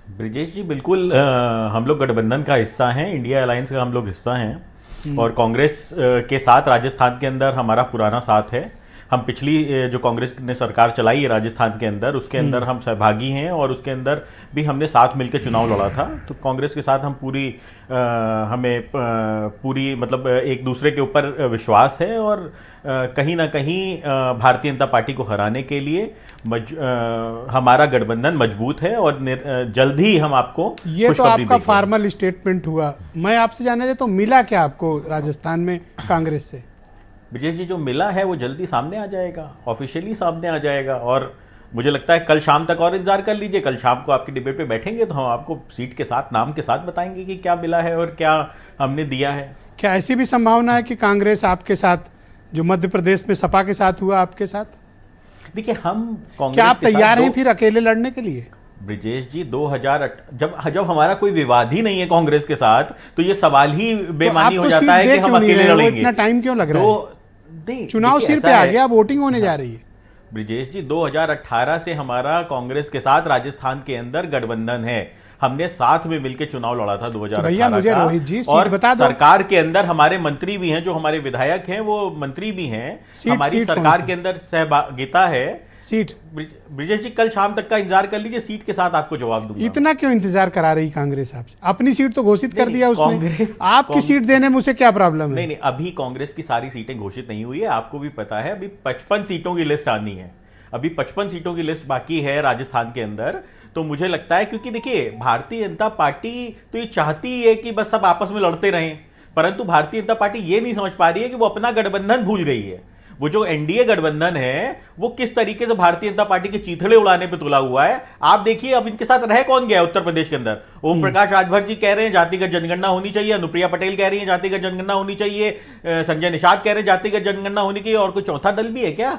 ब्रिजेश जी बिल्कुल हम लोग गठबंधन का हिस्सा हैं, इंडिया अलायंस का हम लोग हिस्सा हैं और कांग्रेस के साथ राजस्थान के अंदर हमारा पुराना साथ है। हम पिछली जो कांग्रेस ने सरकार चलाई है राजस्थान के अंदर, उसके अंदर हम सहभागी हैं और उसके अंदर भी हमने साथ मिलकर चुनाव लड़ा था। तो कांग्रेस के साथ हम हमें पूरी मतलब एक दूसरे के ऊपर विश्वास है और कहीं ना कहीं भारतीय जनता पार्टी को हराने के लिए हमारा गठबंधन मजबूत है और जल्द ही हम आपको ये तो आपका फॉर्मल स्टेटमेंट हुआ। मैं आपसे जानना चाहता हूँ मिला क्या आपको राजस्थान में कांग्रेस से? ब्रिजेश जी जो मिला है वो जल्दी सामने आ जाएगा, ऑफिशियली सामने आ जाएगा और मुझे लगता है कल शाम तक और इंतजार कर लीजिए। कल शाम को आपकी डिबेट पे बैठेंगे तो हम आपको सीट के साथ नाम के साथ बताएंगे कि क्या मिला है और क्या हमने दिया है। क्या ऐसी भी संभावना है कि कांग्रेस आपके साथ जो मध्य प्रदेश में सपा के साथ हुआ आपके साथ? देखिए हम कांग्रेस क्या आप तैयार हैं फिर अकेले लड़ने के लिए? ब्रिजेश जी 2008 जब हमारा कोई विवाद ही नहीं है कांग्रेस के साथ तो ये सवाल ही बेमानी हो जाता है कि हम अकेले लड़ेंगे। इतना टाइम क्यों लग रहा है? चुनाव सिर पे आ गया, वोटिंग होने जा रही है। ब्रिजेश जी 2018 से हमारा कांग्रेस के साथ राजस्थान के अंदर गठबंधन है। हमने साथ में मिलकर चुनाव लड़ा था 2018 तो भैया मुझे रोहित जी और बता दो। सरकार के अंदर हमारे मंत्री भी हैं, जो हमारे विधायक हैं वो मंत्री भी हैं। हमारी सरकार के अंदर सहभागिता है। सीट ब्रिजेश जी कल शाम तक का इंतजार कर लीजिए, सीट के साथ आपको जवाब दूंगा। इतना क्यों इंतजार करा रही कांग्रेस आपसे? अपनी सीट तो घोषित कर दिया उसने। कांग्रेस आपकी सीट देने में उसे क्या प्रॉब्लम है? नहीं, अभी कांग्रेस की सारी सीटें घोषित नहीं हुई है, आपको भी पता है। अभी 55 सीटों की लिस्ट आनी है, अभी 55 सीटों की लिस्ट बाकी है राजस्थान के अंदर। तो मुझे लगता है क्योंकि देखिए भारतीय जनता पार्टी तो ये चाहती है कि बस सब आपस में लड़ते रहें, परंतु भारतीय जनता पार्टी ये नहीं समझ पा रही है कि वो अपना गठबंधन भूल गई है। वो जो एनडीए गठबंधन है वो किस तरीके से भारतीय जनता पार्टी के चीथड़े उड़ाने पे तुला हुआ है। आप देखिए अब इनके साथ रह कौन गया उत्तर प्रदेश के अंदर। ओम प्रकाश राजभर जी कह रहे हैं जातिगत जनगणना होनी चाहिए, अनुप्रिया पटेल कह रही है जातिगत जनगणना होनी चाहिए, संजय निषाद कह रहे हैं जातिगत जनगणना होनी चाहिए। और कोई चौथा दल भी है क्या?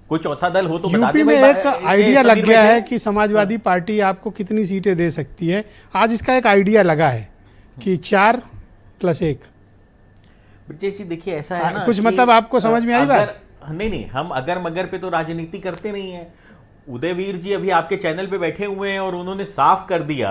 कोई चौथा दल हो तो बता यूपी में एक आइडिया लग गया है कि समाजवादी पार्टी आपको कितनी सीटें दे सकती है। आज इसका एक आइडिया लगा है कि 4+1। ब्रिजेश जी देखिए ऐसा है ना, कुछ मतलब आपको समझ में आई बात? नहीं, हम अगर मगर पे तो राजनीति करते नहीं है। उदयवीर जी अभी आपके चैनल पे बैठे हुए हैं और उन्होंने साफ कर दिया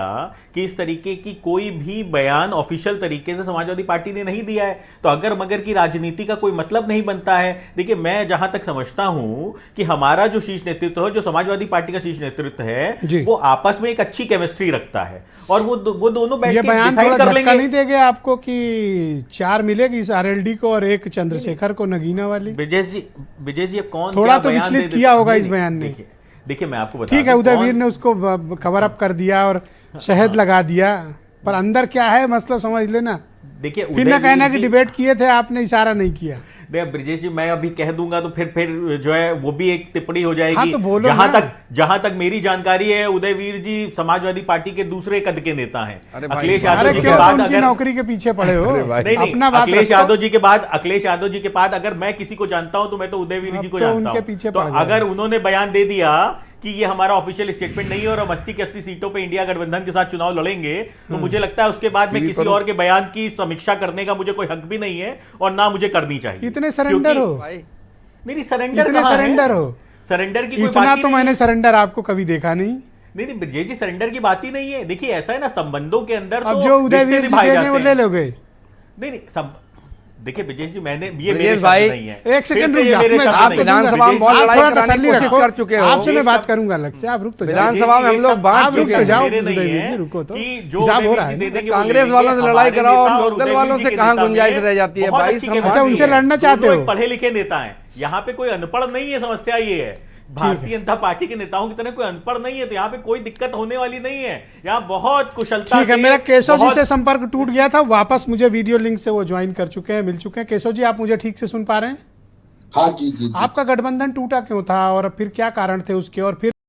कि इस तरीके की कोई भी बयान ऑफिशियल तरीके से समाजवादी पार्टी ने नहीं दिया है। तो अगर मगर की राजनीति का कोई मतलब नहीं बनता है। देखिए मैं जहां तक समझता हूं कि हमारा जो शीर्ष नेतृत्व है, जो समाजवादी पार्टी का शीर्ष नेतृत्व है, वो आपस में एक अच्छी केमिस्ट्री रखता है और वो दोनों बैठ के डिसाइड कर लेंगे। नहीं देंगे आपको कि 4 मिलेगी इस आरएलडी को और 1 चंद्रशेखर को नगीना वाली? ब्रिजेश जी अब कौन थोड़ा तो विचलित किया होगा इस बयान ने। देखिए मैं आपको बता, ठीक है उदयवीर ने उसको कवर अप कर दिया और शहद लगा दिया, पर अंदर क्या है मतलब समझ लेना। देखिए फिर ना कहना कि डिबेट किए थे आपने, इशारा नहीं किया। ब्रिजेश जी मैं अभी कह दूंगा तो फिर जो है वो भी एक टिप्पणी हो जाएगी। हाँ, तो बोलो जहां तक मेरी जानकारी है उदयवीर जी समाजवादी पार्टी के दूसरे कद के नेता हैं। अखिलेश यादव जी के बाद उनकी नौकरी के पीछे पड़े हो? नहीं, अखिलेश यादव जी के बाद अगर मैं किसी को जानता हूं तो मैं तो उदयवीर जी को जानता हूं। तो अगर उन्होंने बयान दे दिया कि ये हमारा ऑफिशियल स्टेटमेंट नहीं है और हम 80 की 80 सीटों पे इंडिया गठबंधन के साथ चुनाव लड़ेंगे, तो मुझे लगता है उसके बाद में किसी और के बयान की समीक्षा करने का मुझे कोई हक भी नहीं है और ना मुझे करनी चाहिए। इतने सरेंडर हो? नहीं, सरेंडर हो? सरेंडर की कोई बात इतना तो मैंने सरेंडर आपको कभी देखा नहीं। नहीं ब्रिजेश जी सरेंडर की बात ही नहीं है। देखिए ऐसा है ना, संबंधों के अंदर अब जो उदयवीर जी देने वो ले लोगे? नहीं सब देखिए ब्रिजेश जी मैंने ये मेरे भाई नहीं है। एक सेकंड रुक जाओ, आप विधानसभा में बहुत लड़ाई कराने की कोशिश कर चुके हो। आपसे मैं बात करूंगा अलग से, आप रुक तो जाओ। विधानसभा में हम लोग बात रुक तो जाओ, रुको तो हिसाब हो रहा है। कांग्रेस वालों से लड़ाई कराओ और लोकदल वालों से कहाँ गुंजाइश रह जाती है भाई? अच्छा उनसे लड़ना चाहते हो? पढ़े लिखे नेता है, यहाँ पे कोई अनपढ़ नहीं है। समस्या ये है भारतीय जनता पार्टी के नेताओं की तरह कोई अनपढ़ नहीं है, तो यहाँ पे कोई दिक्कत होने वाली नहीं है। यहाँ बहुत कुशलता। ठीक है, मेरा केशव जी से संपर्क टूट गया था, वापस मुझे वीडियो लिंक से वो ज्वाइन कर चुके हैं, मिल चुके हैं। केशव जी आप मुझे ठीक से सुन पा रहे हैं? हाँ जी। आपका गठबंधन टूटा क्यों था और फिर क्या कारण थे उसके, और फिर